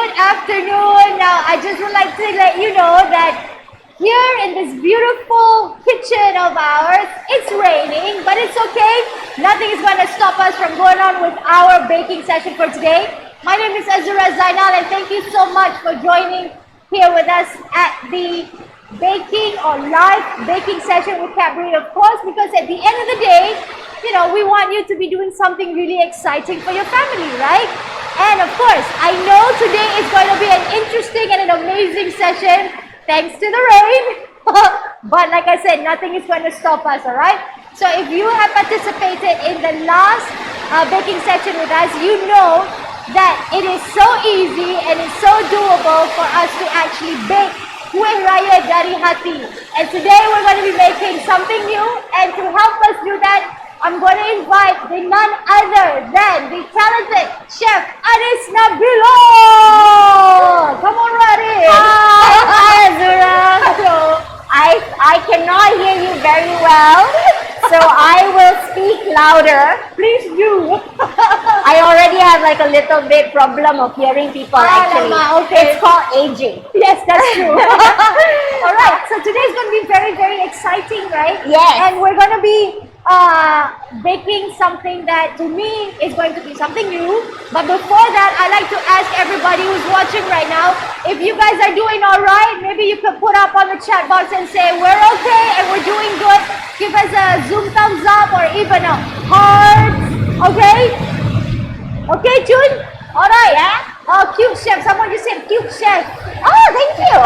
Good afternoon. Now, I just would like to let you know that here in this beautiful kitchen of ours, it's raining, but it's okay. Nothing is going to stop us from going on with our baking session for today. My name is Azura Zainal, and thank you so much for joining here with us at the baking or live baking session with Cadbury, of course, because at the end of the day, you know, we want you to be doing something really exciting for your family, right? And of course, I know today is going to be an interesting and an amazing session thanks to the rain. But like I said, nothing is going to stop us, all right? So if you have participated in the last baking session with us, you know that it is so easy and it's so doable for us to actually bake Kueh Raya dari Hati. And today we're going to be making something new, and to help us do that, I'm going to invite the none other than the talented chef Anis Nabilo. Come on, Rari. Hi, Azura. Hello. I cannot hear you very well, so I will speak louder. Please do. I already have like a little bit problem of hearing people actually. Okay. It's called aging. Yes, that's true. All right, so today's going to be very, very exciting, right? Yes. And we're going to be baking something that to me is going to be something new. But before that, I'd like to ask everybody who's watching right now, if you guys are doing all right, maybe you could put up on the chat box and say, we're okay and we're doing good. Give us a Zoom thumbs up or even a heart. Okay? Okay, June? All right. Yeah? Oh, cute chef. Someone just said cute chef. Oh, thank you.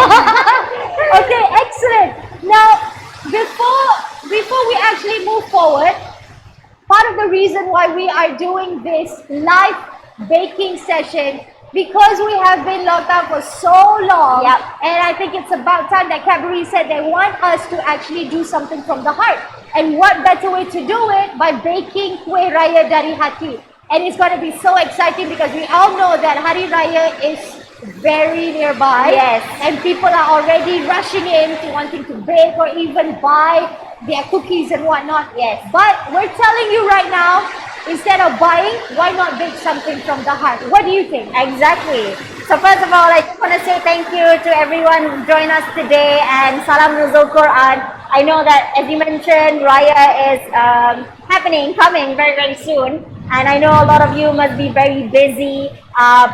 Okay, excellent. Now, before we actually move forward, part of the reason why we are doing this live baking session, because we have been locked out for so long, Yep. and I think it's about time that Cadbury said they want us to actually do something from the heart. And what better way to do it by baking Kueh Raya dari Hati. And it's going to be so exciting because we all know that Hari Raya is very nearby. Yes. And people are already rushing in to wanting to bake or even buy their cookies and whatnot. Yes. But we're telling you right now, instead of buying, why not bake something from the heart? What do you think? Exactly. So first of all, I just want to say thank you to everyone who joined us today, and Salam Nuzul Quran. I know that, as you mentioned, Raya is coming very, very soon. And I know a lot of you must be very busy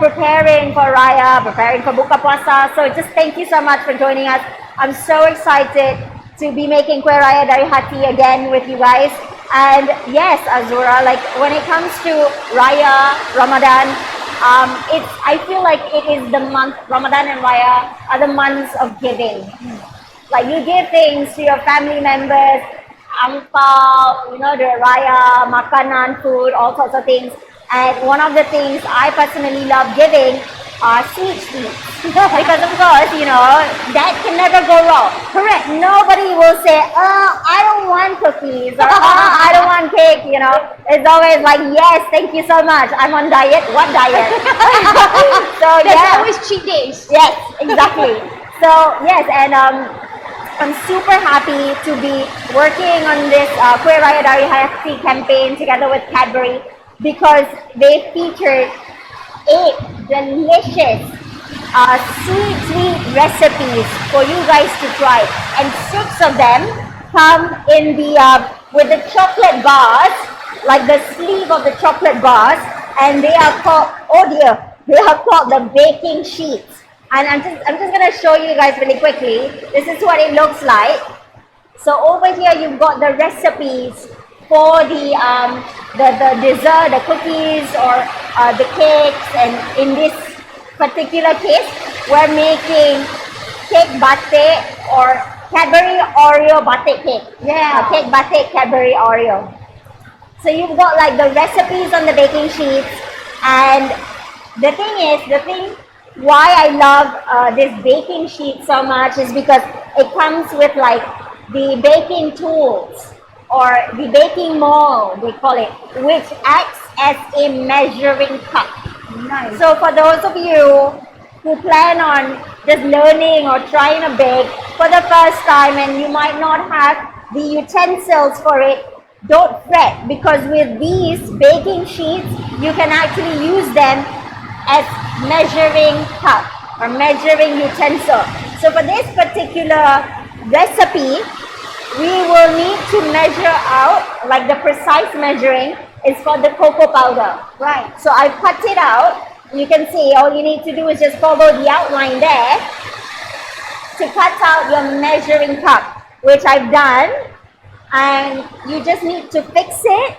preparing for Raya, preparing for Buka Puasa. So just thank you so much for joining us. I'm so excited to be making Kueh Raya dari Hati again with you guys. And yes, Azura, like when it comes to Raya, Ramadan, I feel like it is the month, Ramadan and Raya are the months of giving. Like you give things to your family members, angpao, you know, the Raya, makanan, food, all sorts of things. And one of the things I personally love giving are sweets. Because of course, you know, that can never go wrong. Correct. Nobody will say, I don't want cookies, or I don't want cake, you know. It's always like, yes, thank you so much. I'm on diet. What diet? So There's always cheat days. Yes, exactly. So yes, and I'm super happy to be working on this Kueh Raya dari Hati campaign together with Cadbury, because they featured 8 delicious sweet recipes for you guys to try, and 6 of them come in the with the chocolate bars, like the sleeve of the chocolate bars, and they are called, oh dear, they are called the baking sheets. And I'm just gonna show you guys really quickly. This is what it looks like. So over here you've got the recipes for the dessert, the cookies, or the cakes. And in this particular case, we're making cake Batik or Cadbury Oreo Batik cake. Yeah. Cake Batik Cadbury Oreo. So you've got like the recipes on the baking sheets, and the thing why I love this baking sheet so much is because it comes with like the baking tools, or the baking mold, we call it, which acts as a measuring cup. Nice. So for those of you who plan on just learning or trying to bake for the first time and you might not have the utensils for it, don't fret, because with these baking sheets, you can actually use them as measuring cup or measuring utensil. So for this particular recipe, we will need to measure out, like the precise measuring is for the cocoa powder. Right. So I cut it out. You can see all you need to do is just follow the outline there to cut out your measuring cup, which I've done. And you just need to fix it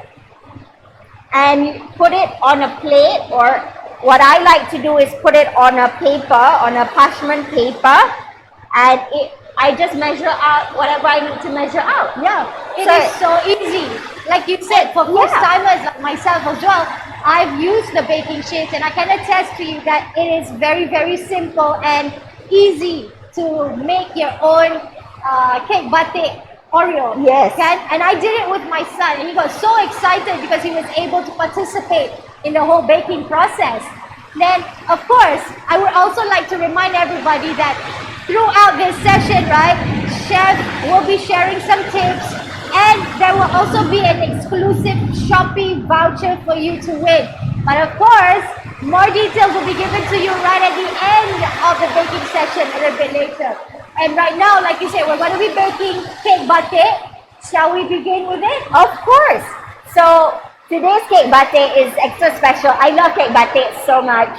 and put it on a plate, or what I like to do is put it on a paper, on a parchment paper, and I just measure out whatever I need to measure out. Yeah, it is so easy. Like you said, for first timers like myself as well, I've used the baking sheets and I can attest to you that it is very, very simple and easy to make your own cake batik Oreo. Yes. Okay? And I did it with my son and he got so excited because he was able to participate in the whole baking process. Then, of course, I would also like to remind everybody that throughout this session, right, Chef will be sharing some tips and there will also be an exclusive Shopee voucher for you to win. But of course, more details will be given to you right at the end of the baking session a little bit later. And right now, like you said, we're going to be baking cake batik. Shall we begin with it? Of course. So today's cake batik is extra special. I love cake batik so much.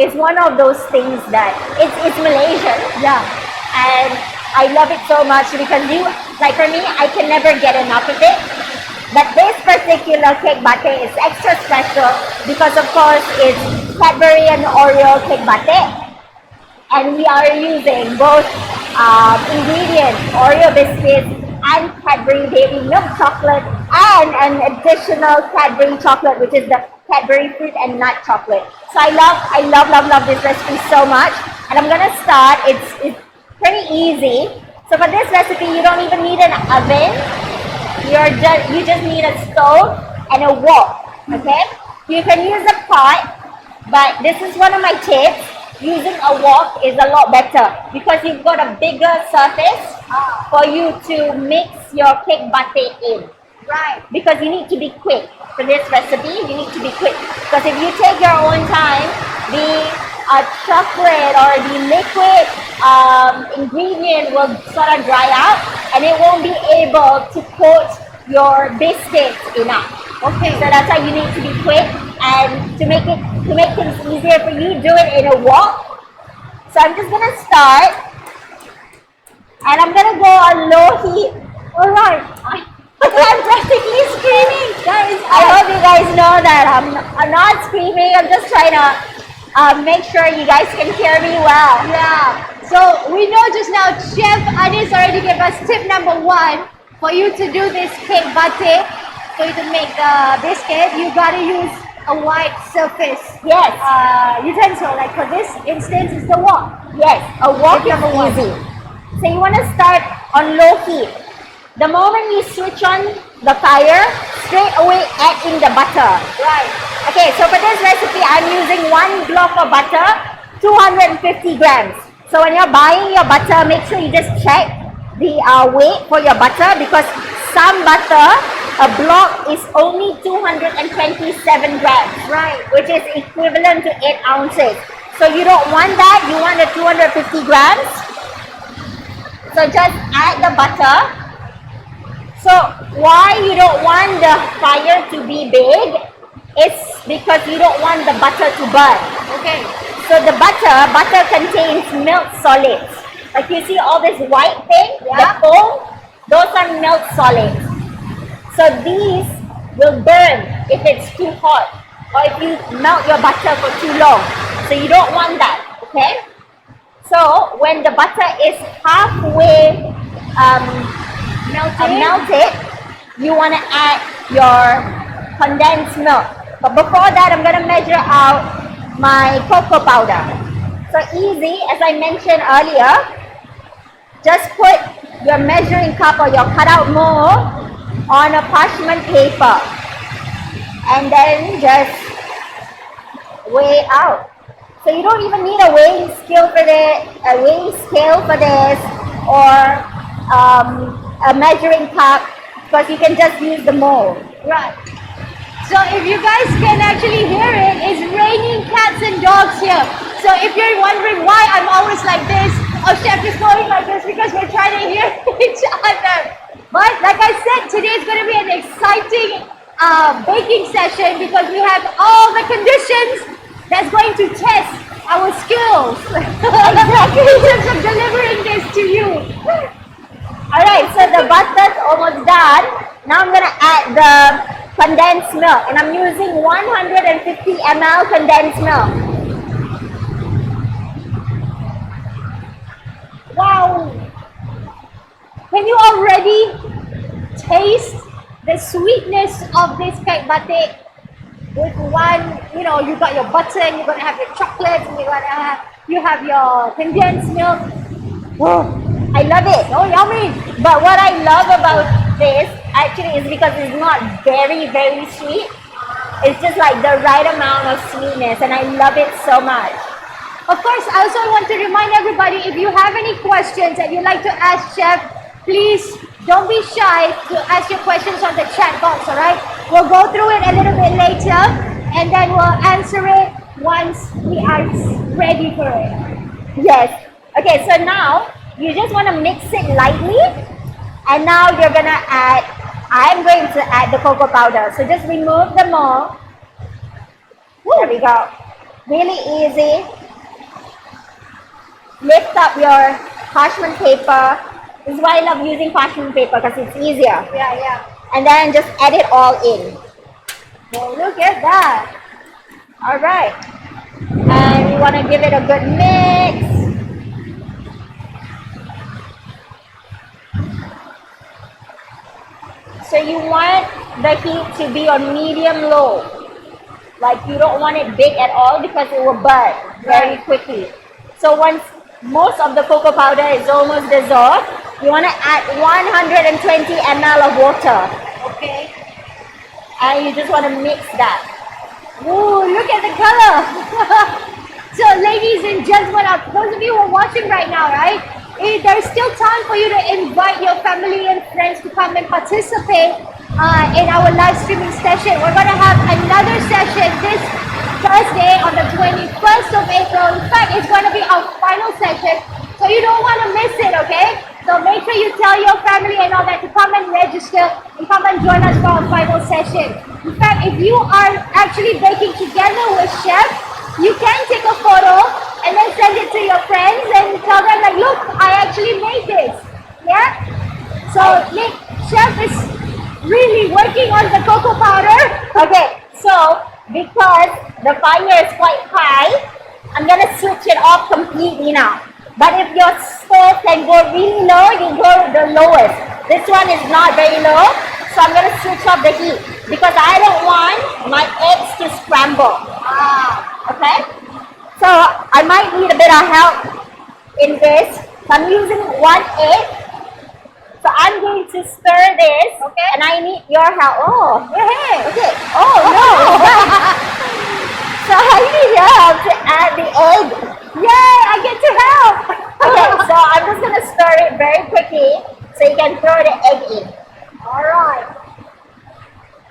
It's one of those things that it's Malaysian. Yeah. And I love it so much because like for me, I can never get enough of it. But this particular cake batik is extra special because of course it's Cadbury and Oreo cake batik. And we are using both ingredients, Oreo biscuits and Cadbury baby milk chocolate and an additional Cadbury chocolate, which is the Cadbury fruit and nut chocolate. So I love this recipe so much. And I'm gonna start. It's pretty easy. So for this recipe, you don't even need an oven. You just need a stove and a wok. Okay? You can use a pot, but this is one of my tips. Using a wok is a lot better because you've got a bigger surface for you to mix your cake batik in. Right. Because you need to be quick. For this recipe, you need to be quick. Because if you take your own time, the chocolate or the liquid ingredient will sort of dry out and it won't be able to coat your biscuits enough. Okay, so that's why you need to be quick, and to make things easier for you, do it in a wok. So I'm just gonna start, and I'm gonna go on low heat. Alright, I'm practically screaming, guys. I hope you guys know that I'm not screaming. I'm just trying to make sure you guys can hear me well. Yeah. So we know just now Chef Anis already gave us tip number 1 for you to do this cake batik. For you to make the biscuit, you gotta use a white surface. Yes. Utensil. Like for this instance, it's the wok. Yes, a wok is easy. So you wanna start on low heat. The moment you switch on the fire, straight away add in the butter. Right. Okay, so for this recipe, I'm using 1 block of butter, 250 grams. So when you're buying your butter, make sure you just check the weight for your butter because some butter, a block is only 227 grams, Right. which is equivalent to 8 ounces. So you don't want that, you want the 250 grams. So just add the butter. So why you don't want the fire to be big? It's because you don't want the butter to burn. Okay. So the butter contains milk solids. Like you see all this white thing, the foam, those are milk solids. So these will burn if it's too hot or if you melt your butter for too long. So you don't want that, okay? So when the butter is halfway melted, you want to add your condensed milk. But before that, I'm going to measure out my cocoa powder. So easy, as I mentioned earlier, just put your measuring cup or your cutout mold on a parchment paper and then just weigh out. So you don't even need a weighing scale for this, or a measuring cup because you can just use the mold. Right. So if you guys can actually hear it, it's raining cats and dogs here. So if you're wondering why I'm always like this, or Chef is going like this, because we're trying to hear each other. But like I said, today is going to be an exciting baking session because we have all the conditions that's going to test our skills exactly in terms of delivering this to you. Alright, so the butter's almost done. Now I'm gonna add the condensed milk, and I'm using 150 ml condensed milk. Wow! Can you already taste the sweetness of this cake batik? With one, you know, you got your butter and you're gonna have your chocolate and you have your condensed milk. Oh, I love it. So yummy. But what I love about this actually is because it's not very, very sweet. It's just like the right amount of sweetness, and I love it so much. Of course, I also want to remind everybody, if you have any questions that you'd like to ask Chef, please don't be shy to ask your questions on the chat box, alright? We'll go through it a little bit later and then we'll answer it once we are ready for it. Yes. Okay, so now you just want to mix it lightly, and now you're going to add, I'm going to add the cocoa powder. So just remove the mold. There we go. Really easy. Lift up your parchment paper. This is why I love using parchment paper, because it's easier. Yeah. And then just add it all in. Well, look at that. All right. And you want to give it a good mix. So you want the heat to be on medium-low. Like you don't want it big at all because it will burn very quickly. So once most of the cocoa powder is almost dissolved, you want to add 120 ml of water. Okay. And you just want to mix that. Ooh, look at the color. So ladies and gentlemen, those of you who are watching right now, right? There's still time for you to invite your family and friends to come and participate in our live streaming session. We're going to have another session this Thursday on the 21st of April. In fact, it's going to be our final session, so you don't want to miss it, okay? So make sure you tell your family and all that to come and register and come and join us for our final session. In fact, if you are actually baking together with Chef, you can take a photo and then send it to your friends and tell them like, look, I actually made this. Yeah? So Chef is really working on the cocoa powder. Okay, so because the fire is quite high, I'm going to switch it off completely now. But if your stove can go really low, you go the lowest. This one is not very low, so I'm going to switch off the heat because I don't want my eggs to scramble. Okay? So I might need a bit of help in this. So I'm using 1 egg. So I'm going to stir this, okay, and I need your help. Oh, hey. okay. Oh no! So I need your help to add the egg. Yay! I get to help. Okay, so I'm just gonna stir it very quickly so you can throw the egg in. All right.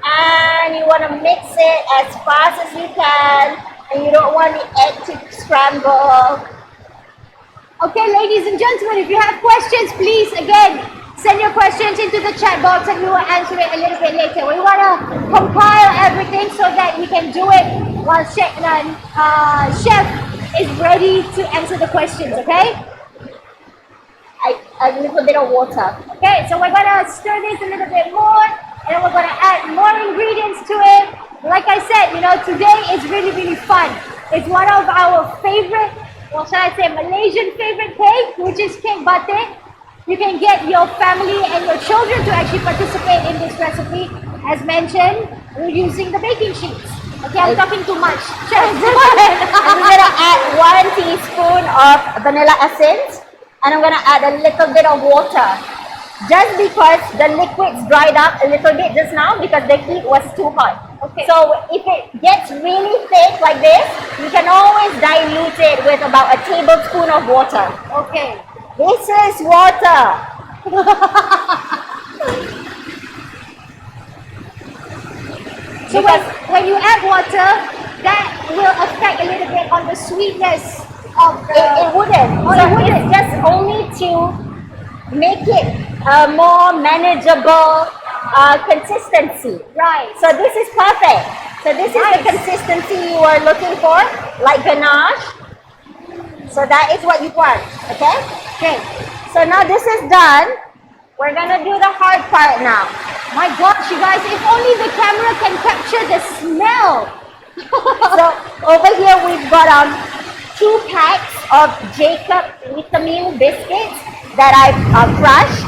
And you want to mix it as fast as you can, and you don't want the egg to scramble. Okay, ladies and gentlemen, if you have questions, please, again, send your questions into the chat box and we will answer it a little bit later. We want to compile everything so that we can do it while Chef is ready to answer the questions, okay? A little bit of water. Okay, so we're going to stir this a little bit more and then we're going to add more ingredients to it. Like I said, you know, today is really, really fun. It's one of our favorite, well, shall I say, Malaysian favorite cake, which is cake batik. You can get your family and your children to actually participate in this recipe. As mentioned, we're using the baking sheets. Okay, I'm talking too much. I'm just gonna add 1 teaspoon of vanilla essence, and I'm gonna add a little bit of water. Just because the liquids dried up a little bit just now because the heat was too hot. Okay. So if it gets really thick like this, you can always dilute it with about a tablespoon of water. Okay. This is water. So when you add water, that will affect a little bit on the sweetness of the... It wouldn't. Oh, So it wouldn't. it's just only to make it a more manageable consistency. Right. So this is perfect. So this is the consistency you are looking for, like ganache. So that is what you want, okay? Okay. So now this is done. We're gonna do the hard part now. My gosh, you guys, if only the camera can capture the smell. So over here we've got 2 packs of Jacob Vitamin biscuits that I've crushed,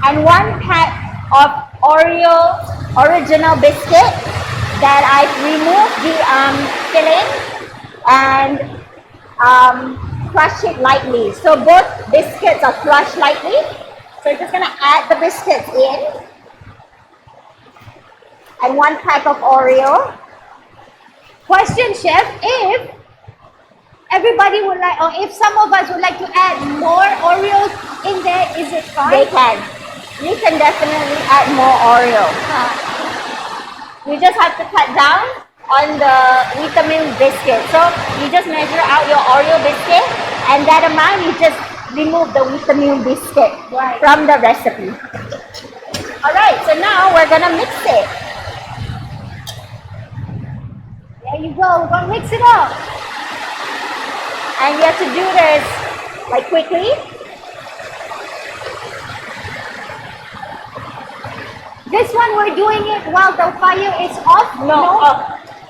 and 1 pack of Oreo original biscuit that I've removed the filling and crush it lightly. So both biscuits are crushed lightly. So you're just gonna add the biscuits in, and 1 pack of Oreo. Question, Chef, if everybody would like, or if some of us would like to add more Oreos in there, is it fine? They can. You can definitely add more Oreo. You just have to cut down on the vitamin biscuit. So you just measure out your Oreo biscuit, and that amount you just remove the vitamin biscuit from the recipe. Alright, so now we're gonna mix it. There you go, we're gonna mix it up. And you have to do this like quickly. This one we're doing it while the fire is off?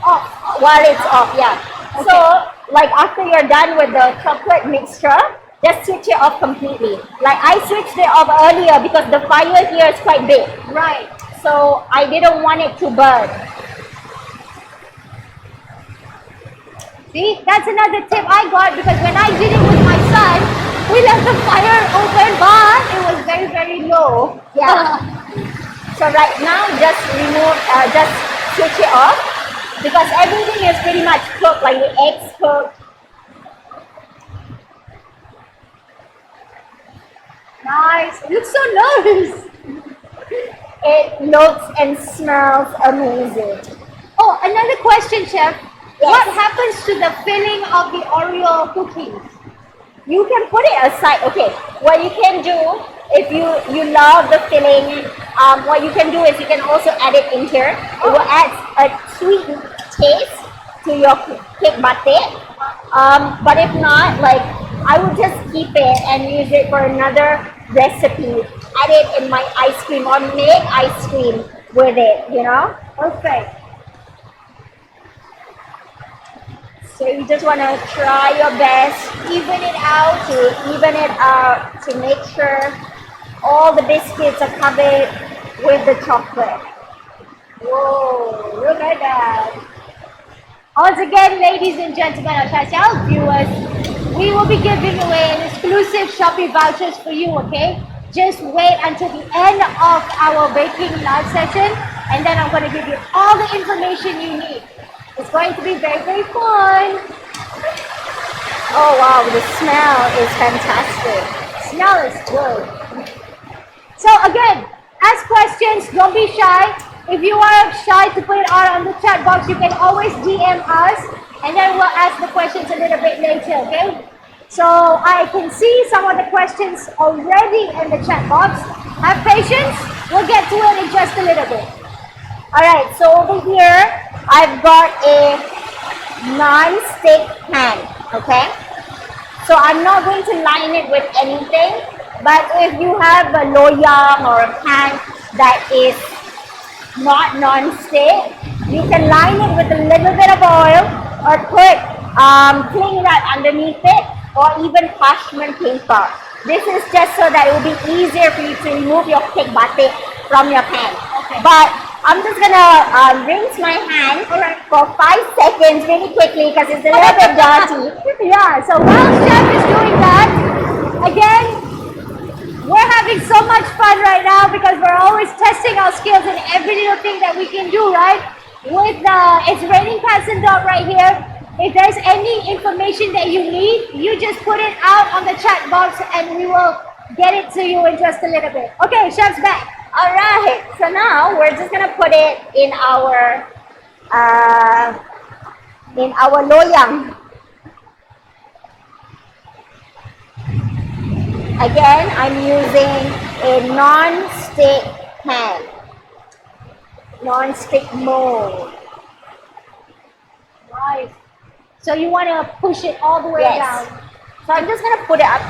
Off. While it's off, yeah. Okay. So, like after you're done with the chocolate mixture, just switch it off completely. Like I switched it off earlier because the fire here is quite big. Right. So I didn't want it to burn. See, that's another tip I got, because when I did it with my son, we left the fire open, but it was very, very low. Yeah. So right now, just switch it off, because everything is pretty much cooked, like the eggs cooked. Nice. It looks so nice. It looks and smells amazing. Oh, another question, Chef. Yes. What happens to the filling of the Oreo cookies? You can put it aside. Okay, what you can do, if you love the filling, what you can do is you can also add it in here. It will add a sweet taste to your cake batik. But if not, like I would just keep it and use it for another recipe. Add it in my ice cream or make ice cream with it, you know? Perfect. So you just want to try your best, even it out, to make sure all the biscuits are covered with the chocolate. Whoa, look at that. Once again, ladies and gentlemen, our viewers, we will be giving away an exclusive Shopee vouchers for you, okay? Just wait until the end of our baking live session, and then I'm going to give you all the information you need. It's going to be very, very fun. Oh wow, the smell is fantastic. Smell is good. So again, ask questions, don't be shy. If you are shy to put it out on the chat box, you can always DM us, and then we'll ask the questions a little bit later, okay? So I can see some of the questions already in the chat box. Have patience, we'll get to it in just a little bit. Alright, so over here, I've got a non-stick pan, okay? So I'm not going to line it with anything, but if you have a loyang or a pan that is not non-stick, you can line it with a little bit of oil or put cling wrap underneath it, or even parchment paper. This is just so that it will be easier for you to remove your cake batik from your pan. Okay. But I'm just gonna rinse my hand for 5 seconds really quickly because it's a little bit dirty. Yeah, so while Chef is doing that, again, we're having so much fun right now because we're always testing our skills in every little thing that we can do, right? With it's raining cats and dog right here. If there's any information that you need, you just put it out on the chat box and we will get it to you in just a little bit. Okay, Chef's back. All right. So now we're just gonna put it in our loyang. Again, I'm using a non-stick pan, non-stick mold. Nice. So you want to push it all the way Yes. down. So I'm just gonna put it up.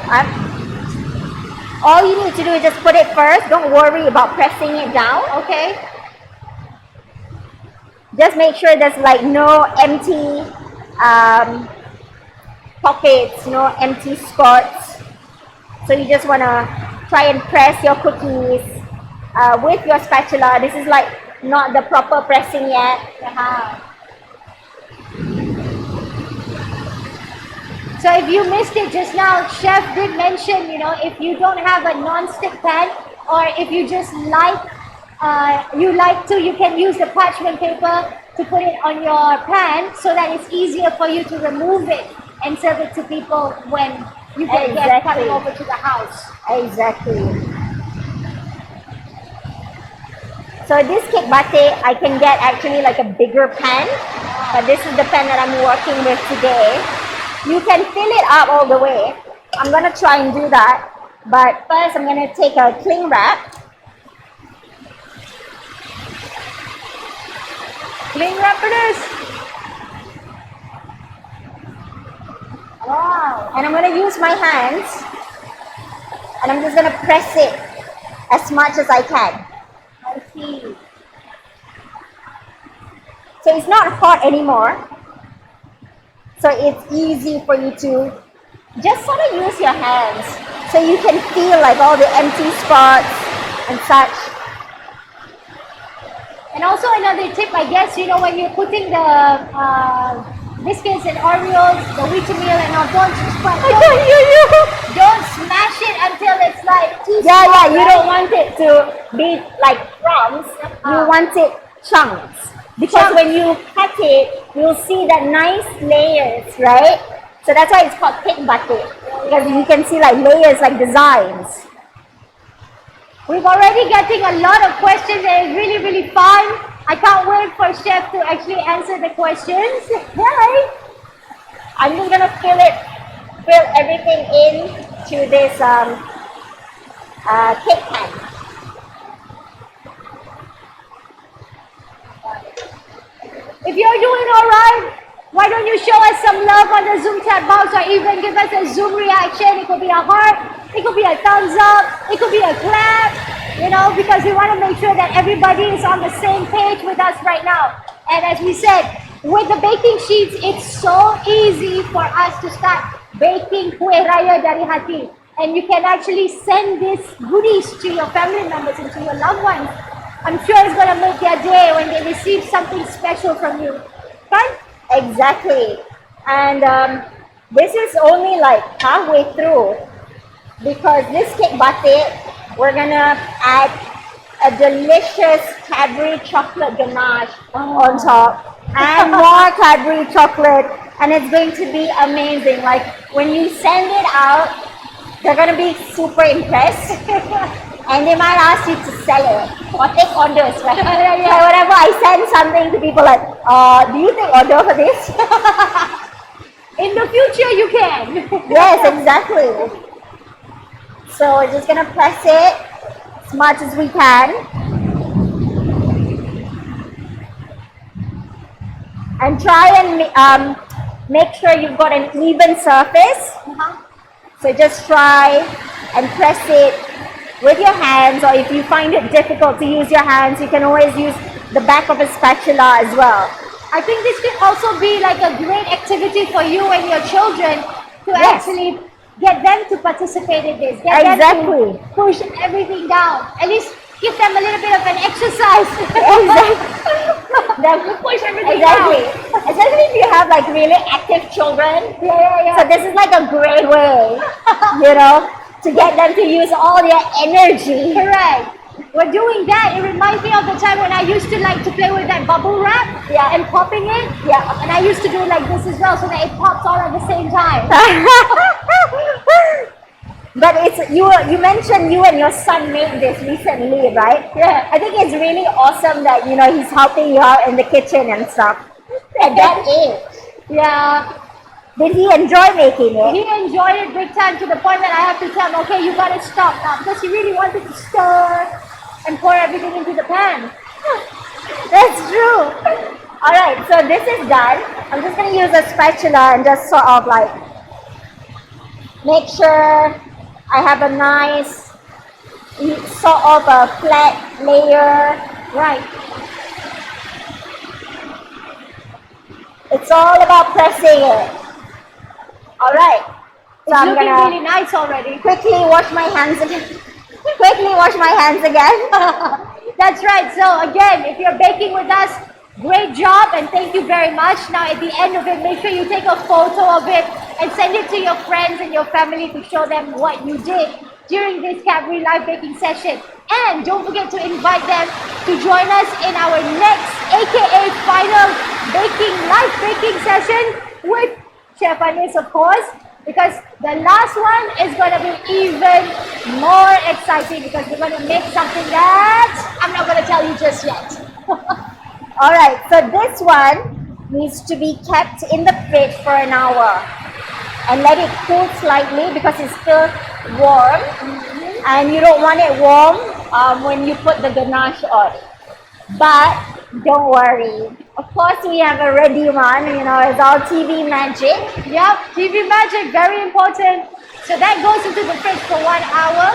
All you need to do is just put it first. Don't worry about pressing it down. Okay. Just make sure there's like no empty pockets, no empty spots. So you just want to try and press your cookies with your spatula. This is like not the proper pressing yet. So if you missed it just now, Chef did mention, if you don't have a non-stick pan, or if you just you can use the parchment paper to put it on your pan so that it's easier for you to remove it and serve it to people when you get guests coming over to the house. Exactly. So this cake batik, I can get actually like a bigger pan, but this is the pan that I'm working with today. You can fill it up all the way. I'm gonna try and do that, but first I'm gonna take a cling wrap. Cling wrap it is. Wow. And I'm gonna use my hands, and I'm just gonna press it as much as I can. I see. So it's not hot anymore. So it's easy for you to just sort of use your hands so you can feel like all the empty spots and such. And also another tip, I guess, when you're putting the biscuits and Oreos, the wheat meal and all, don't smash it until it's like too small. Yeah, you right? don't want it to be like crumbs. You want it chunks. Because when you cut it, you'll see that nice layers, right? So that's why it's called cake batik. Because you can see like layers, like designs. We've already getting a lot of questions and it's really, really fun. I can't wait for Chef to actually answer the questions. Right? I'm just gonna fill everything into this cake pan. If you're doing all right, why don't you show us some love on the Zoom chat box, or even give us a Zoom reaction? It could be a heart, it could be a thumbs up, it could be a clap, because we want to make sure that everybody is on the same page with us right now. And as we said, with the baking sheets, it's so easy for us to start baking kue raya dari hati. And you can actually send these goodies to your family members and to your loved ones. I'm sure it's going to make their day when they receive something special from you. Right? Exactly. And this is only like halfway through, because this cake batik, we're gonna add a delicious Cadbury chocolate ganache on top, and more Cadbury chocolate, and it's going to be amazing. Like when you send it out, they're gonna be super impressed. And they might ask you to sell it or take orders, right? So whenever I send something to people, like, do you take order for this? In the future, you can. Yes, exactly. So we're just gonna press it as much as we can, and try and make sure you've got an even surface. So just try and press it with your hands, or if you find it difficult to use your hands, you can always use the back of a spatula as well. I think this could also be like a great activity for you and your children to actually get them to participate in this. Get them to push everything down. At least give them a little bit of an exercise. Them to push everything down. Especially if you have like really active children. So this is like a great way, to get them to use all their energy. Correct. We're doing that. It reminds me of the time when I used to like to play with that bubble wrap and popping it. And I used to do like this as well, so that it pops all at the same time. But it's you. You mentioned you and your son made this recently, right? Yeah. I think it's really awesome that he's helping you out in the kitchen and stuff. At that age, Yeah. did he enjoy making He it? enjoyed it big time to the point that I have to tell him, okay, you gotta stop now because he really wanted to stir and pour everything into the pan. That's true. All right, so this is done. I'm just gonna use a spatula and just sort of like make sure I have a nice sort of a flat layer. Right. It's all about pressing it. All right. So It's I'm looking gonna really nice already. quickly wash my hands again. Quickly wash my hands again. That's right. So again, if you're baking with us, great job and thank you very much. Now at the end of it, make sure you take a photo of it and send it to your friends and your family to show them what you did during this Cadbury live baking session. And don't forget to invite them to join us in our next aka final live baking session with Chef Anis, of course, because the last one is going to be even more exciting because we're going to make something that I'm not going to tell you just yet. All right, so this one needs to be kept in the fridge for an hour and let it cool slightly because it's still warm and you don't want it warm when you put the ganache on. But don't worry. Of course, we have a ready one, it's all TV magic. Yep, TV magic, very important. So that goes into the fridge for 1 hour.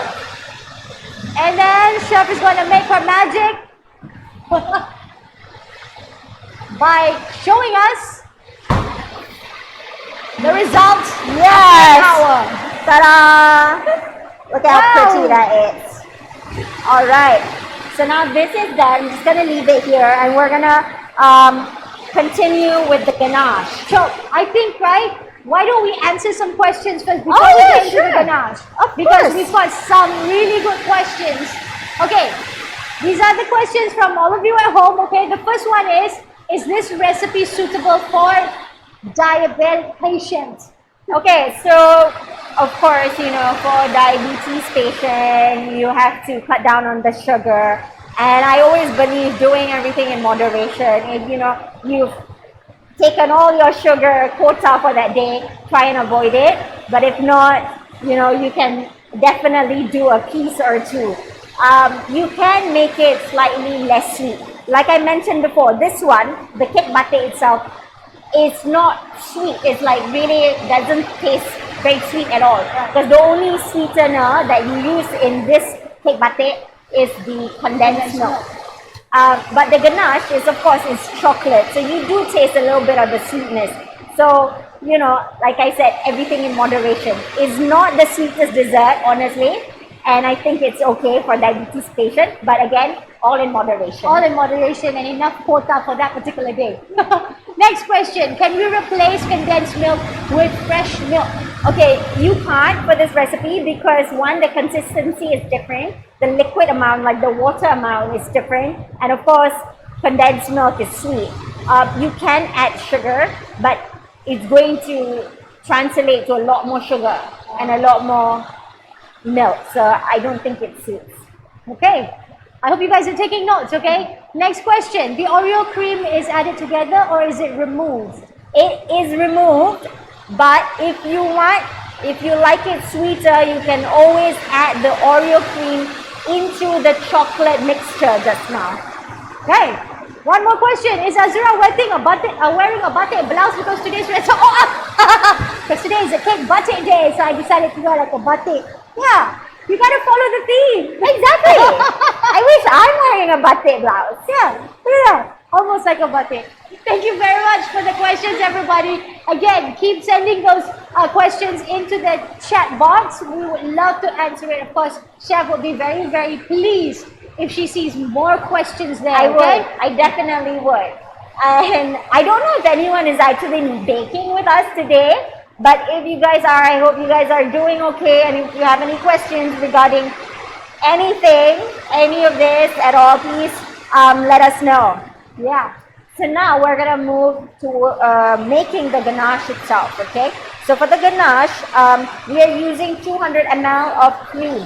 And then Chef is going to make her magic by showing us the results Yes! after 1 hour. Ta-da! Look how Wow. pretty that is. All right. So now this is done. I'm just going to leave it here and we're going to continue with the ganache. So I think, right, why don't we answer some questions first before Oh, we yeah, get into sure. the ganache? Of Because course. we've got some really good questions. Okay, these are the questions from all of you at home. Okay, the first one is this recipe suitable for diabetic patients? Okay, so of course, for diabetes patient, you have to cut down on the sugar. And I always believe doing everything in moderation. If you've taken all your sugar quota for that day, try and avoid it. But if not, you can definitely do a piece or two. You can make it slightly less sweet. Like I mentioned before, this one, the cake batik itself, it's not sweet. It's like really doesn't taste very sweet at all. Because the only sweetener that you use in this cake batik is the condensed milk. But the ganache is, of course, is chocolate. So you do taste a little bit of the sweetness. So, like I said, everything in moderation. It's not the sweetest dessert, honestly. And I think it's okay for diabetes patient. But again, all in moderation. All in moderation and enough quota for that particular day. Next question, can we replace condensed milk with fresh milk? Okay, you can't for this recipe because one, the consistency is different. The liquid amount, like the water amount, is different. And of course, condensed milk is sweet. You can add sugar, but it's going to translate to a lot more sugar and a lot more milk. So I don't think it suits. Okay, I hope you guys are taking notes, okay? Next question, the Oreo cream is added together or is it removed? It is removed, but if you like it sweeter, you can always add the Oreo cream into the chocolate mixture just now. Okay, one more question, is Azura wearing a batik blouse because today's because today is a cake batik day, so I decided to wear like a batik. Yeah, you gotta follow the theme. Exactly. I wish I'm wearing a batik blouse. Yeah, look at that. Almost like a batik. Thank you very much for the questions, everybody. Again, keep sending those questions into the chat box. We would love to answer it. Of course, Chef will be very, very pleased if she sees more questions there. I okay? would. I definitely would. And I don't know if anyone is actually baking with us today, but if you guys are, I hope you guys are doing okay. And if you have any questions regarding anything, any of this at all, please let us know. Yeah. So now we're gonna move to making the ganache itself, okay? So for the ganache, we are using 200 ml of cream.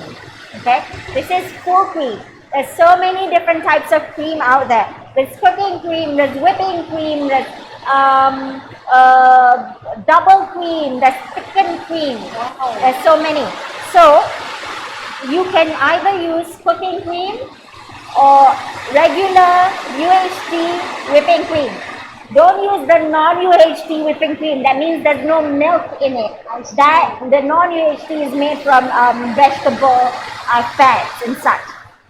Okay, this is full cream. There's so many different types of cream out there. There's cooking cream, there's whipping cream, there's double cream, there's thickened cream. Wow. There's so many. So you can either use cooking cream or regular UHT whipping cream. Don't use the non-UHT whipping cream. That means there's no milk in it. That the non-UHT is made from vegetable fats and such.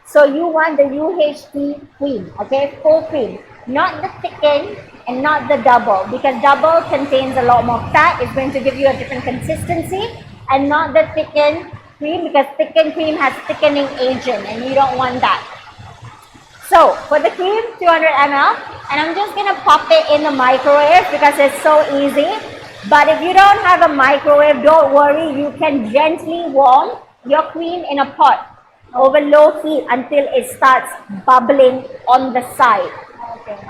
So you want the UHT cream, okay, full cream, not the thickened and not the double, because double contains a lot more fat. It's going to give you a different consistency, and not the thickened cream, because thickened cream has thickening agent, and you don't want that. So for the cream, 200 ml, and I'm just gonna pop it in the microwave because it's so easy. But if you don't have a microwave, don't worry, you can gently warm your cream in a pot over low heat until it starts bubbling on the side.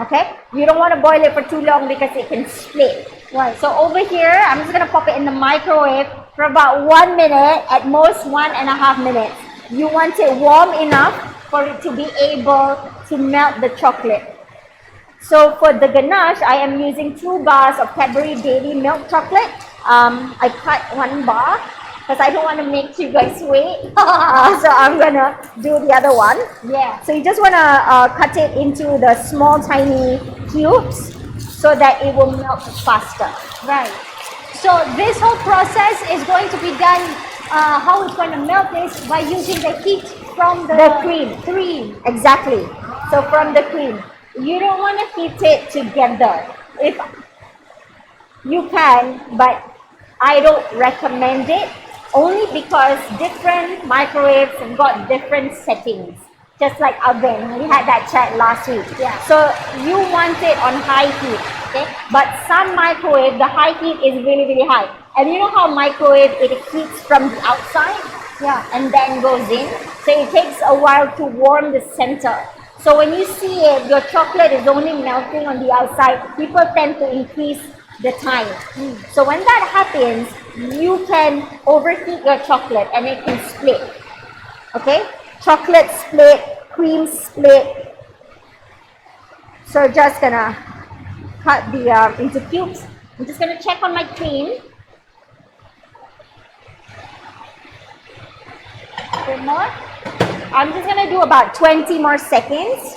Okay? You don't want to boil it for too long because it can split. Right. So over here, I'm just gonna pop it in the microwave for about 1 minute, at most 1.5 minutes. You want it warm enough for it to be able to melt the chocolate. So for the ganache, I am using 2 bars of Cadbury Daily Milk Chocolate. I cut 1 bar because I don't want to make you guys wait. So I'm gonna do the other one. Yeah. So you just wanna cut it into the small tiny cubes so that it will melt faster. Right. So this whole process is going to be done, how it's going to melt this by using the heat from the cream. Exactly. So from the cream. You don't want to heat it together. If you can, but I don't recommend it, only because different microwaves have got different settings. Just like oven, we had that chat last week. Yeah. So you want it on high heat, okay? But some microwave, the high heat is really, really high. And you know how microwave, it heats from the outside? Yeah. And then goes in. So it takes a while to warm the center. So when you see it, your chocolate is only melting on the outside. People tend to increase the time. So when that happens, you can overheat your chocolate and it can split. Okay? Chocolate split, cream split. So just gonna cut the into cubes. I'm just gonna check on my cream. A bit more. I'm just gonna do about 20 more seconds.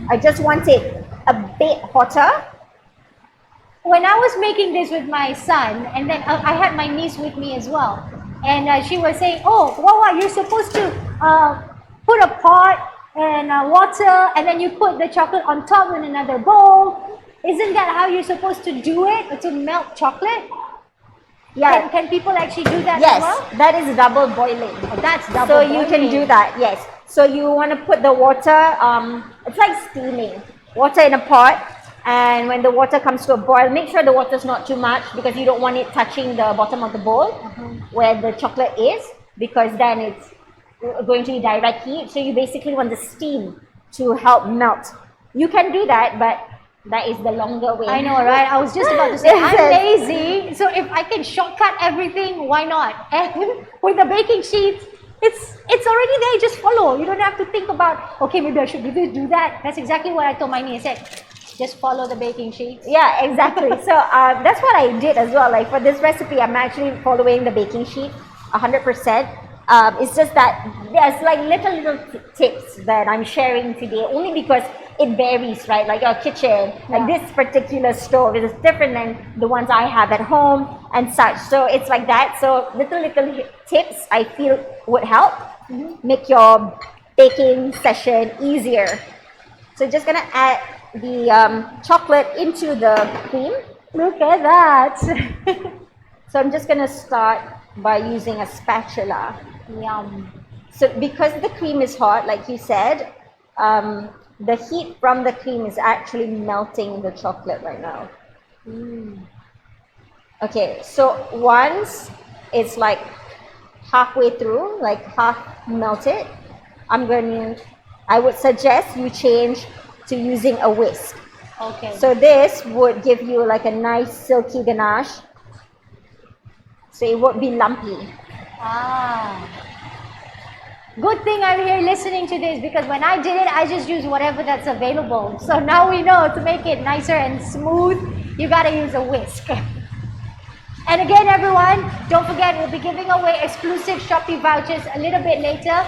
I just want it a bit hotter. When I was making this with my son, and then I had my niece with me as well, and she was saying, "Oh, Wawa, you're supposed to put a pot and water, and then you put the chocolate on top in another bowl. Isn't that how you're supposed to do it to melt chocolate?" Yeah. Can people actually do that Yes, as well? that is double boiling. Oh, that's double So you can do that, yes. So you want to put the water, it's like steaming. Water in a pot, and when the water comes to a boil, make sure the water is not too much because you don't want it touching the bottom of the bowl where the chocolate is, because then it's going to be direct heat. So you basically want the steam to help melt. You can do that, but that is the longer way. I know, right? I was just about to say, I'm lazy, so if I can shortcut everything, why not? And with the baking sheets, it's already there, just follow. You don't have to think about, okay, maybe I should do this, do that. That's exactly what I told my niece. I said, just follow the baking sheets. Yeah, exactly. So that's what I did as well. Like for this recipe, I'm actually following the baking sheet 100%. It's just that there's like little tips that I'm sharing today, only because it varies, right? Like your kitchen, like this particular stove is different than the ones I have at home and such. So it's like that. So little tips I feel would help make your baking session easier. So just gonna add the chocolate into the cream. Look at that. So I'm just gonna start by using a spatula. Yum. So because the cream is hot, like you said, the heat from the cream is actually melting the chocolate right now. Okay, so once it's like halfway through, like half melted, I would suggest you change to using a whisk. Okay. So this would give you like a nice silky ganache. so it won't be lumpy. Ah. Good thing I'm here listening to this, because when I did it, I just used whatever that's available. So now we know to make it nicer and smooth, you gotta use a whisk. And again, everyone, don't forget, we'll be giving away exclusive Shopee vouchers a little bit later,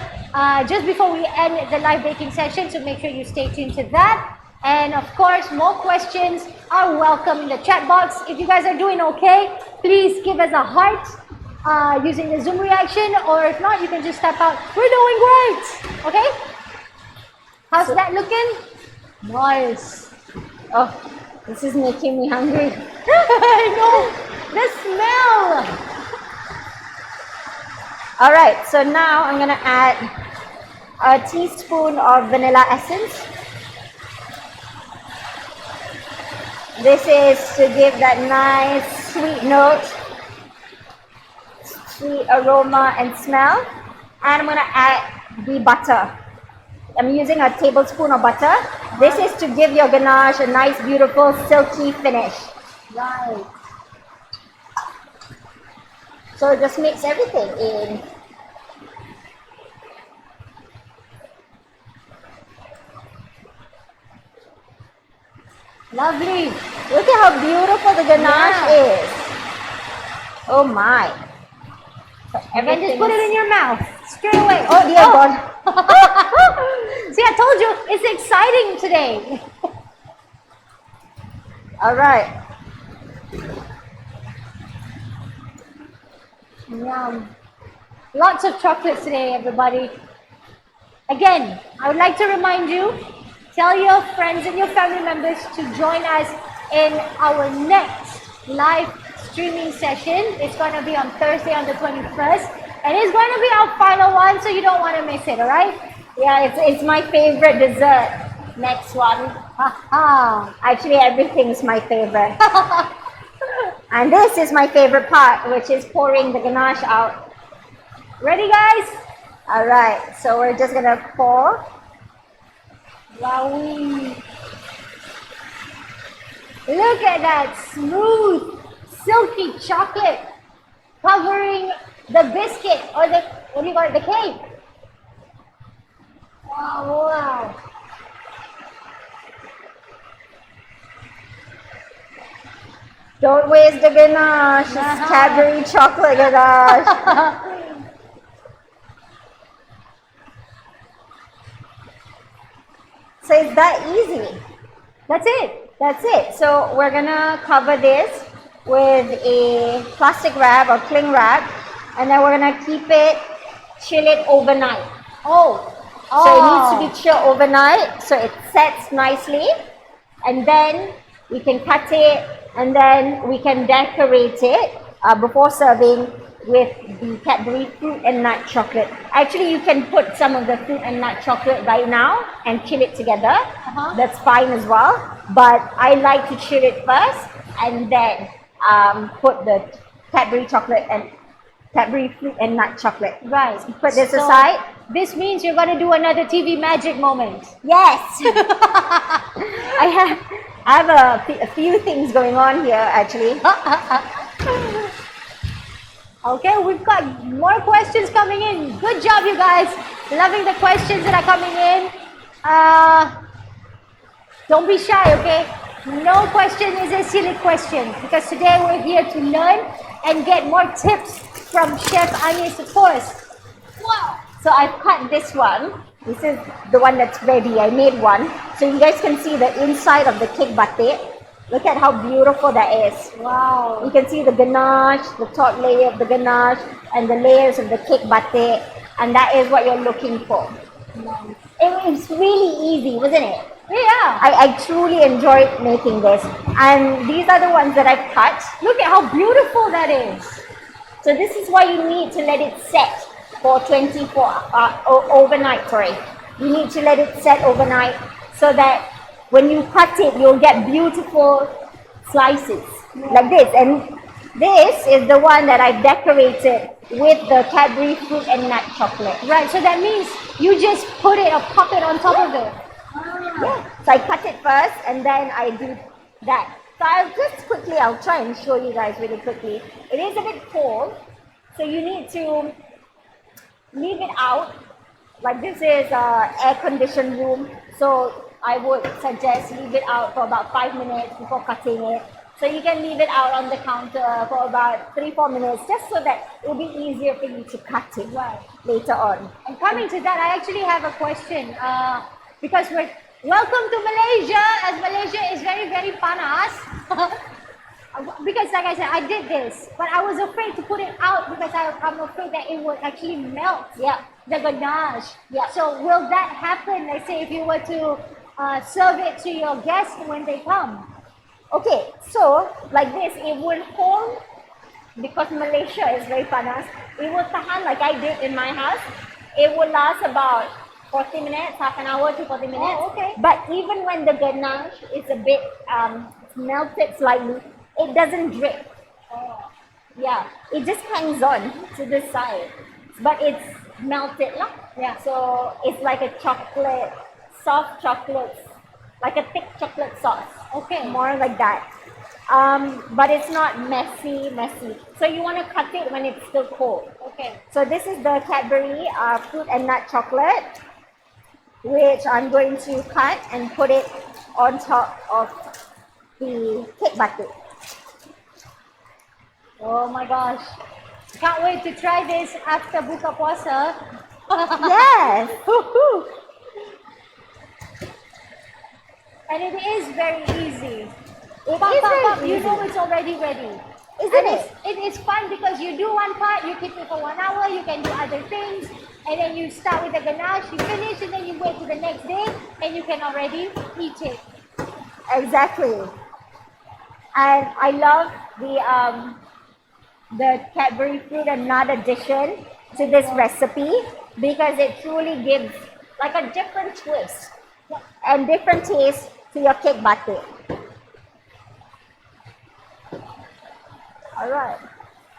just before we end the live baking session. So make sure you stay tuned to that. And of course, more questions are welcome in the chat box. If you guys are doing okay, please give us a heart using the Zoom reaction, or if not, you can just step out. We're doing great. Okay? How's that looking? Nice. Oh, this is making me hungry. I know. The smell. All right, so now I'm gonna add a teaspoon of vanilla essence. This is to give that nice sweet note, sweet aroma and smell. And I'm gonna add the butter. I'm using a tablespoon of butter. This is to give your ganache a nice, beautiful, silky finish. Right. So just mix everything in. Lovely. Look at how beautiful the ganache is. Oh my. So And then just put it in your mouth straight away. Oh dear God. See, I told you, it's exciting today. All right. Yum. Lots of chocolates today, everybody. Again, I would like to remind you, tell your friends and your family members to join us in our next live streaming session. It's going to be on Thursday on the 21st. And it's going to be our final one, so you don't want to miss it, all right? Yeah, it's my favorite dessert. Next one. Actually, everything's my favorite. And this is my favorite part, which is pouring the ganache out. Ready, guys? All right, so we're just gonna pour. Wowie. Look at that smooth, silky chocolate covering the biscuit, or the, what do you call it, the cake. Wow, wow. Don't waste the ganache. It's Cadbury chocolate ganache. So it's that easy. That's it. That's it. So we're gonna cover this with a plastic wrap or cling wrap, and then we're gonna keep it, chill it overnight. Oh. So it needs to be chilled overnight so it sets nicely, and then we can cut it, and then we can decorate it before serving with the Cadbury fruit and nut chocolate. Actually, you can put some of the fruit and nut chocolate right now and chill it together. That's fine as well. But I like to chill it first and then put the Cadbury chocolate and Cadbury fruit and nut chocolate. Right. So put this aside. This means you're going to do another TV magic moment. Yes. I have a few things going on here actually. Okay, we've got more questions coming in. Good job, you guys. Loving the questions that are coming in. Don't be shy, okay? No question is a silly question, because today we're here to learn and get more tips from Chef Agnes, of course. Wow. So I've cut this one. This is the one that's ready. I made one. So you guys can see the inside of the cake batik. Look at how beautiful that is. Wow. You can see the ganache, the top layer of the ganache, and the layers of the cake batik. And that is what you're looking for. Nice. It's really easy, wasn't it? Yeah. I truly enjoyed making this. And these are the ones that I've cut. Look at how beautiful that is. So this is why you need to let it set for 24 overnight. Sorry, you need to let it set overnight so that when you cut it, you'll get beautiful slices like this. And this is the one that I've decorated with the Cadbury fruit and nut chocolate. Right. So that means you just put it or pop it on top of it. Yeah. So I cut it first, and then I do that. So I'll try and show you guys really quickly. It is a bit cold, so you need to leave it out. Like this is a air-conditioned room, so I would suggest leave it out for about 5 minutes before cutting it. So you can leave it out on the counter for about 3-4 minutes, just so that it will be easier for you to cut it later on. And coming to that, I actually have a question. Because we're welcome to Malaysia, as Malaysia is very, very panas. Because like I said, I did this, but I was afraid to put it out because I'm afraid that it would actually melt the ganache. So will that happen, let's say, if you were to serve it to your guests when they come? Okay, so like this, it would hold, because Malaysia is very panas, it would tahan like I did in my house. It would last about 40 minutes, half an hour to 40 minutes. Oh, okay. But even when the ganache is a bit melted slightly, it doesn't drip. Oh. Yeah, it just hangs on to the side, but it's melted lah. Yeah. So it's like a chocolate, soft chocolate, like a thick chocolate sauce. Okay. More like that. But it's not messy. So you want to cut it when it's still cold. Okay. So this is the Cadbury fruit and nut chocolate, which I'm going to cut and put it on top of the cake batik. Oh my gosh. Can't wait to try this after buka puasa. Yes. And it is very easy. It is very You easy. know it's already ready. Isn't And it? it is fun because you do one part, you keep it for 1 hour, you can do other things, and then you start with the ganache, you finish, and then you wait to the next day, and you can already eat it. Exactly. And I love the Cadbury fruit and nut addition to this recipe because it truly gives like a different twist and different taste to your cake batik. Alright.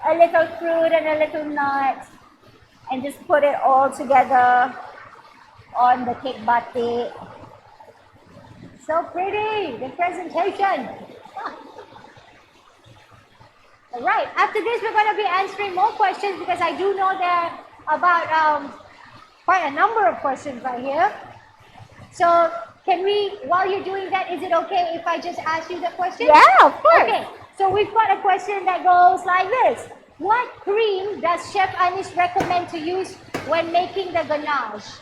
A little fruit and a little nut, and just put it all together on the cake batik. So pretty, the presentation. All right, after this we're going to be answering more questions because I do know there are about quite a number of questions right here. So can we, while you're doing that, is it okay if I just ask you the question? Yeah, of course. Okay, so we've got a question that goes like this. What cream does Chef Anish recommend to use when making the ganache?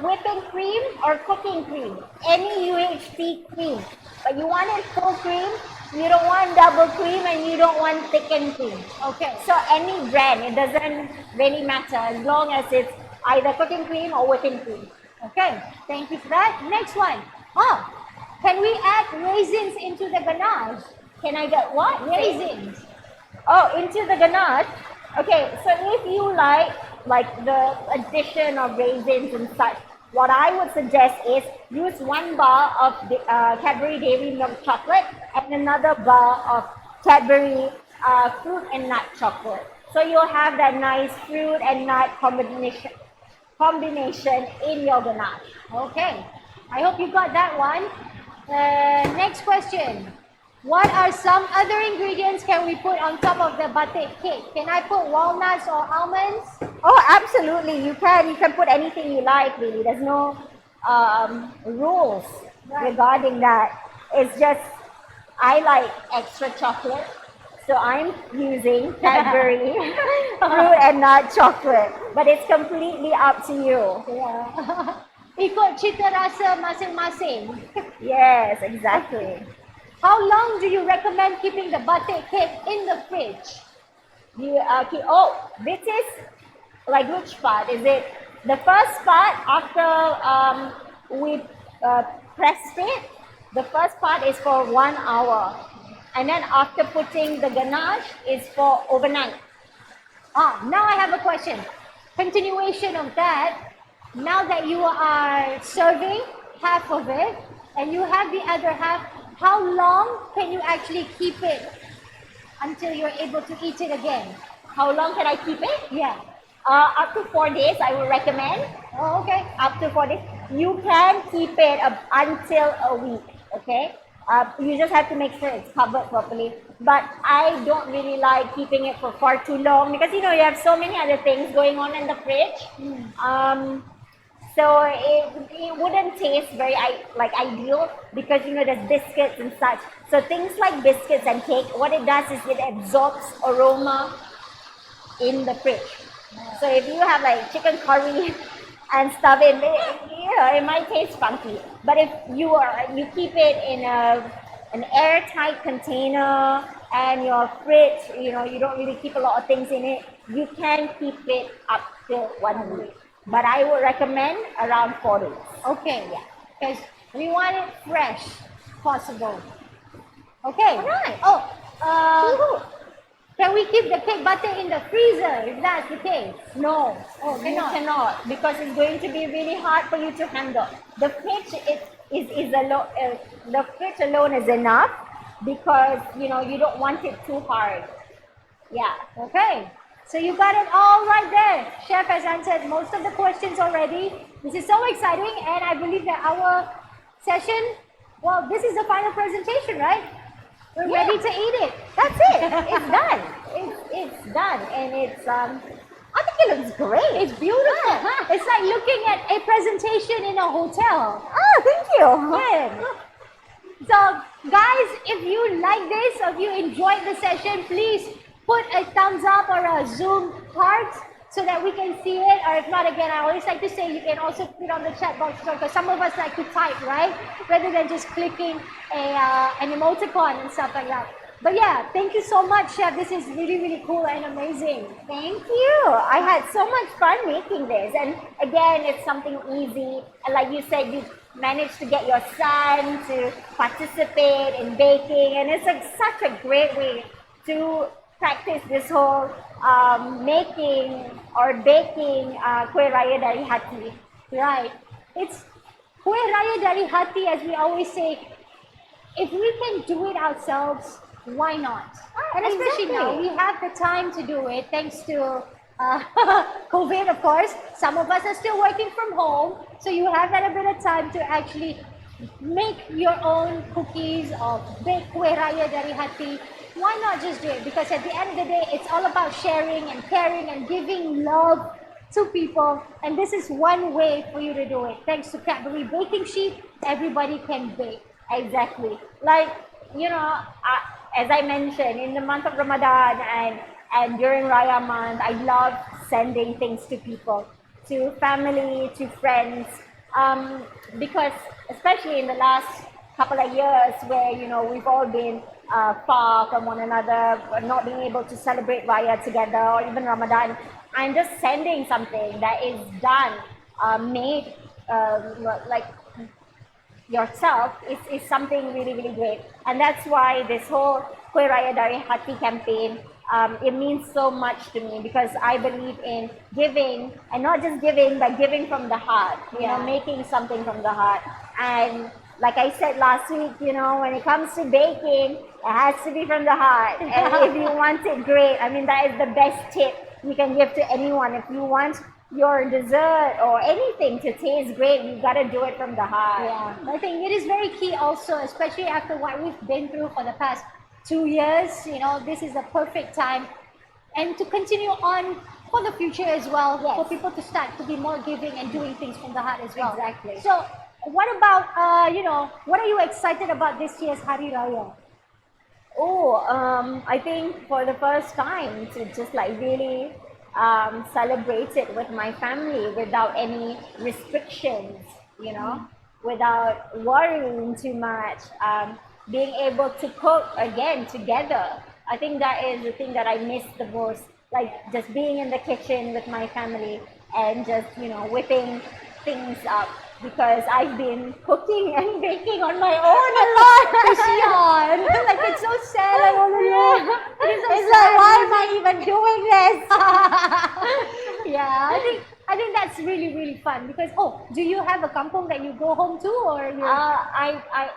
Whipping cream or cooking cream, any UHT cream, but you want it full cream, you don't want double cream, and you don't want thickened cream. Okay. So any brand, it doesn't really matter as long as it's either cooking cream or whipping cream. Okay, thank you for that. Next one. Oh, can we add raisins into the ganache? Can I get what? Raisins. Oh, into the ganache. Okay, so if you like the addition of raisins and such, what I would suggest is use 1 bar of the, Cadbury Dairy Milk Chocolate and another bar of Cadbury Fruit and Nut Chocolate. So you'll have that nice fruit and nut combination in your ganache. Okay, I hope you got that one. Next question. What are some other ingredients can we put on top of the batik cake? Can I put walnuts or almonds? Oh, absolutely. You can. You can put anything you like, really. There's no rules regarding that. It's just, I like extra chocolate. So I'm using Cadbury fruit and nut chocolate. But it's completely up to you. Yeah. Ikut cita rasa masing-masing. Yes, exactly. How long do you recommend keeping the batik cake in the fridge? You this is like which part? Is it the first part after we pressed it? The first part is for 1 hour, and then after putting the ganache is for overnight. Now I have a question. Continuation of that. Now that you are serving half of it and you have the other half, how long can you actually keep it until you're able to eat it again? How long can I keep it? Yeah. Up to 4 days, I would recommend. Oh, okay. Up to 4 days. You can keep it until a week, okay? You just have to make sure it's covered properly. But I don't really like keeping it for far too long because you have so many other things going on in the fridge. So it wouldn't taste very ideal because there's biscuits and such. So things like biscuits and cake, what it does is it absorbs aroma in the fridge. So if you have like chicken curry and stuff in it, it might taste funky. But if you keep it in an airtight container and your fridge, you don't really keep a lot of things in it, you can keep it up to 1 week. But I would recommend around 4 days. Okay, yeah, because we want it fresh, possible. Okay. Alright. Can we keep the cake butter in the freezer if that's the case? No, you cannot because it's going to be really hard for you to handle. The fridge the fridge alone is enough because you don't want it too hard. Yeah. Okay. So you got it all right there. Chef has answered most of the questions already. This is so exciting, and I believe that our session, well, this is the final presentation, right? We're ready to eat it. That's it. It's done. It's done, and it's I think it looks great. It's beautiful. It's like looking at a presentation in a hotel. Oh, thank you. Good. So, guys, if you like this or if you enjoyed the session, please put a thumbs up or a Zoom heart so that we can see it. Or if not, again, I always like to say you can also put it on the chat box because some of us like to type, right? Rather than just clicking an emoticon and stuff like that. But yeah, thank you so much, Chef. This is really, really cool and amazing. Thank you. I had so much fun making this. And again, it's something easy. And like you said, you managed to get your son to participate in baking. And it's such a great way to practice this whole making or baking Kueh Raya Dari Hati. Right. It's Kueh Raya Dari Hati, as we always say. If we can do it ourselves, why not? And especially now, we have the time to do it thanks to COVID, of course. Some of us are still working from home, so you have that a bit of time to actually make your own cookies or bake Kueh Raya Dari Hati. Why not just do it? Because at the end of the day, it's all about sharing and caring and giving love to people. And this is one way for you to do it. Thanks to Cadbury Baking Sheet, everybody can bake. Exactly. Like, as I mentioned, in the month of Ramadan and during Raya month, I love sending things to people, to family, to friends, because especially in the last couple of years where, we've all been far from one another, not being able to celebrate Raya together or even Ramadan, I'm just sending something that is done, made like yourself is something really, really great. And that's why this whole Kueh Raya Dari Hati campaign, it means so much to me because I believe in giving, and not just giving, but giving from the heart, making something from the heart. And like I said last week, when it comes to baking, it has to be from the heart. And if you want it, great. I mean, that is the best tip you can give to anyone. If you want your dessert or anything to taste great, you gotta do it from the heart. Yeah, I think it is very key also, especially after what we've been through for the past 2 years. This is the perfect time and to continue on for the future as well, for people to start to be more giving and doing things from the heart as well. Exactly. So what about, what are you excited about this year's Hari Raya? I think for the first time to just really celebrate it with my family without any restrictions, without worrying too much, being able to cook again together. I think that is the thing that I miss the most, like just being in the kitchen with my family and just, whipping things up. Because I've been cooking and baking on my own a lot. Like it's so sad. It's like, why am I even doing this? Yeah, I think that's really, really fun. Because do you have a kampong that you go home to, or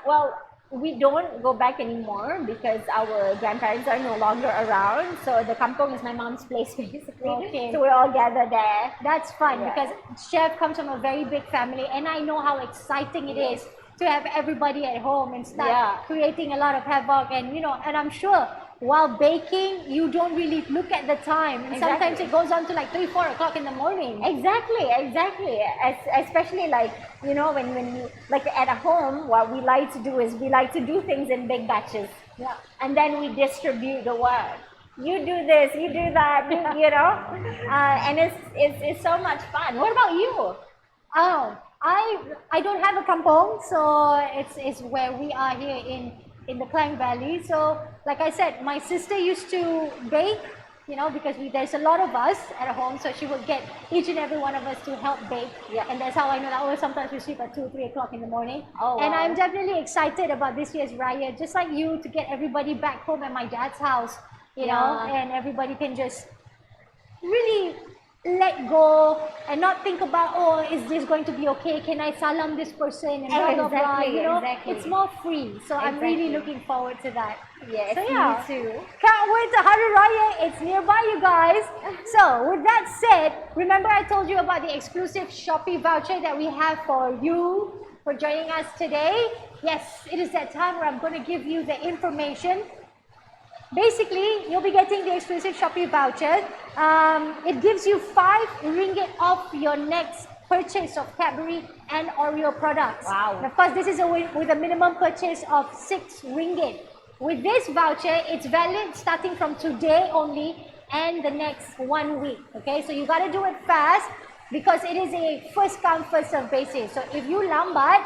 well, we don't go back anymore because our grandparents are no longer around. So the kampong is my mom's place basically. Okay. So we all gather there. That's fun because Chef comes from a very big family, and I know how exciting it is to have everybody at home and start Yeah. creating a lot of havoc. And and I'm sure while baking, you don't really look at the time. And sometimes Exactly. it goes on to like 3, 4 o'clock in the morning. Exactly. Especially like, when you, like at home, what we like to do is we like to do things in big batches. Yeah. And then we distribute the work. You do this, you do that, and it's so much fun. What about you? Oh, I don't have a kampong, so it's where we are here in the Klang Valley. So like I said, my sister used to bake, because there's a lot of us at home, so she would get each and every one of us to help bake. Yeah. And that's how I know that sometimes we sleep at 2, 3 o'clock in the morning. Oh, wow. And I'm definitely excited about this year's Raya, just like you, to get everybody back home at my dad's house, and everybody can just really let go and not think about, oh, is this going to be okay? Can I salam this person and blah blah blah? Exactly. It's more free. So I'm really Exactly. looking forward to that. Yes, So me yeah, too. can't wait to Hari Raya. It's nearby, you guys. So with that said, remember I told you about the exclusive Shopee voucher that we have for you for joining us today? Yes, it is that time where I'm going to give you the information. Basically, you'll be getting the exclusive Shopee voucher. It gives you 5 ringgit off your next purchase of Cadbury and Oreo products. Wow. And of course, this is with a minimum purchase of 6 ringgit. With this voucher, it's valid starting from today only and the next 1 week. Okay, so you got to do it fast because it is a first come, first serve basis. So if you lambat,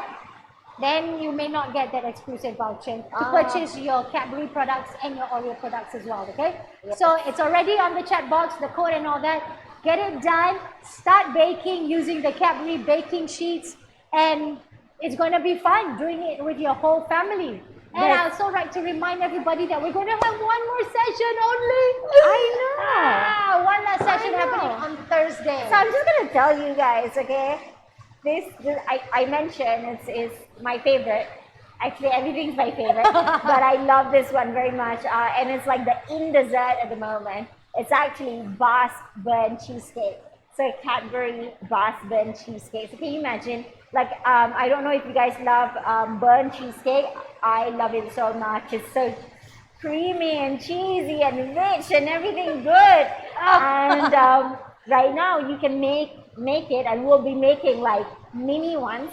then you may not get that exclusive voucher to purchase your Cadbury products and your Oreo products as well, okay? Yep. So it's already on the chat box, the code and all that. Get it done. Start baking using the Cadbury baking sheets, and it's going to be fun doing it with your whole family. And I also like to remind everybody that we're going to have one more session only. I know. One last session I know. happening on Thursday. So I'm just gonna tell you guys, okay? This I mentioned it's my favorite. Actually, everything's my favorite, but I love this one very much. And it's like the in dessert at the moment. It's actually Basque burnt cheesecake. So Cadbury Basque burnt cheesecake. So can you imagine? Like I don't know if you guys love burnt cheesecake. I love it so much. It's so creamy and cheesy and rich and everything good. And right now you can make it, and we'll be making like mini ones,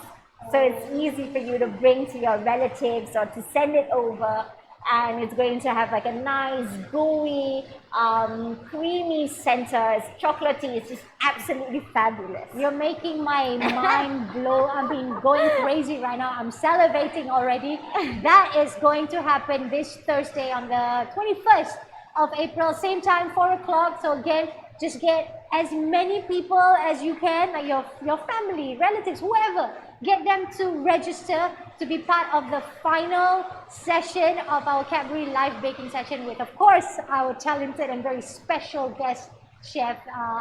so it's easy for you to bring to your relatives or to send it over, and it's going to have like a nice gooey creamy center. It's chocolatey. It's just absolutely fabulous. You're making my mind blow. I mean, going crazy right now. I'm salivating already. That is going to happen this Thursday on the 21st of April, same time, 4 o'clock. So again, just get as many people as you can, like your family, relatives, whoever. Get them to register to be part of the final session of our Cadbury live baking session with, of course, our talented and very special guest chef,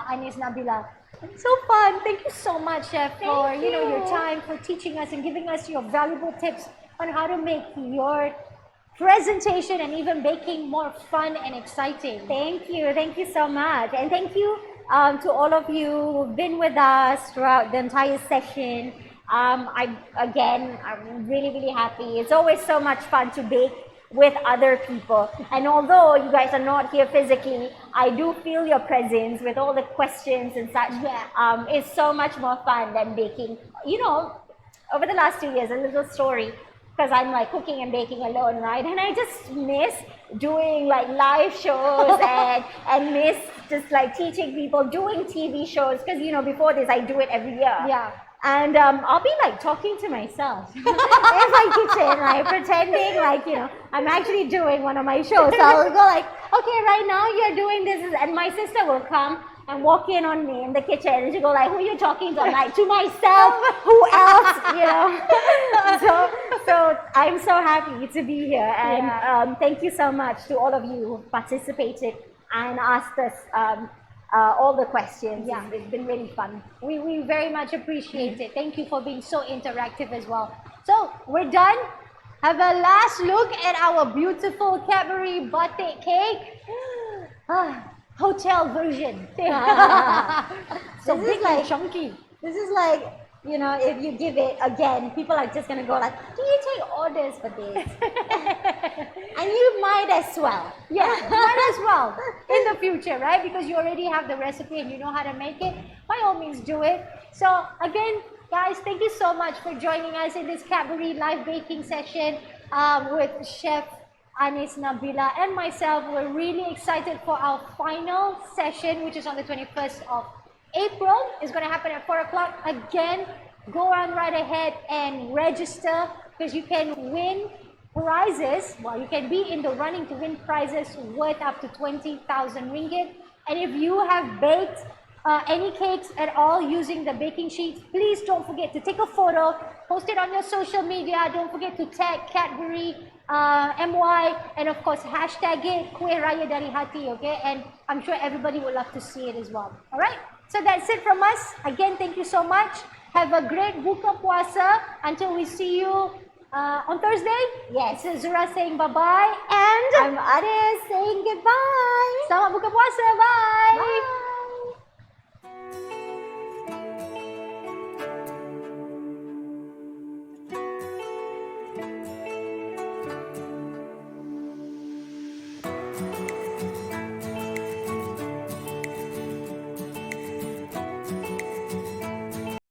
Anis Nabila. It's so fun. Thank you so much, chef, for your time, for teaching us and giving us your valuable tips on how to make your presentation and even baking more fun and exciting. Thank you so much, and thank you to all of you who've been with us throughout the entire session. I'm really happy. It's always so much fun to bake with other people, and although you guys are not here physically, I do feel your presence with all the questions and such. Yeah. It's so much more fun than baking. Over the last 2 years, a little story, because I'm like cooking and baking alone, right? And I just miss doing like live shows and miss just like teaching people, doing TV shows, because before this I do it every year. Yeah. And I'll be like talking to myself in my kitchen, like pretending like I'm actually doing one of my shows. So I'll go like, okay, right now you're doing this, and my sister will come and walk in on me in the kitchen, and she'll go like, who are you talking to? I'm like, to myself. Who else? So I'm so happy to be here, and thank you so much to all of you who participated and asked us all the questions. Yeah. It's been really fun. We very much appreciate it. Thank you for being so interactive as well. So we're done. Have a last look at our beautiful Cadbury Batik cake. Hotel version. So This is big like- and chunky. This is like you know, if you give it again, people are just gonna go like, do you take orders for this? And you might as well. Yeah, might as well in the future, right? Because you already have the recipe and you know how to make it. By all means, do it. So again, guys, thank you so much for joining us in this Cadbury live baking session with Chef Anis, Nabila, and myself. We're really excited for our final session, which is on the 21st of April. It's going to happen at 4 o'clock. Again, go on right ahead and register because you can win prizes. Well, you can be in the running to win prizes worth up to 20,000 ringgit. And if you have baked any cakes at all using the baking sheets, please don't forget to take a photo, post it on your social media. Don't forget to tag Cadbury MY, and of course hashtag it Kueh Raya Dari Hati, okay? And I'm sure everybody would love to see it as well. All right, so that's it from us. Again, thank you so much. Have a great buka puasa until we see you on Thursday. Yes. This is Azura saying bye-bye, and I'm Anis saying goodbye. Selamat buka puasa. Bye. Bye.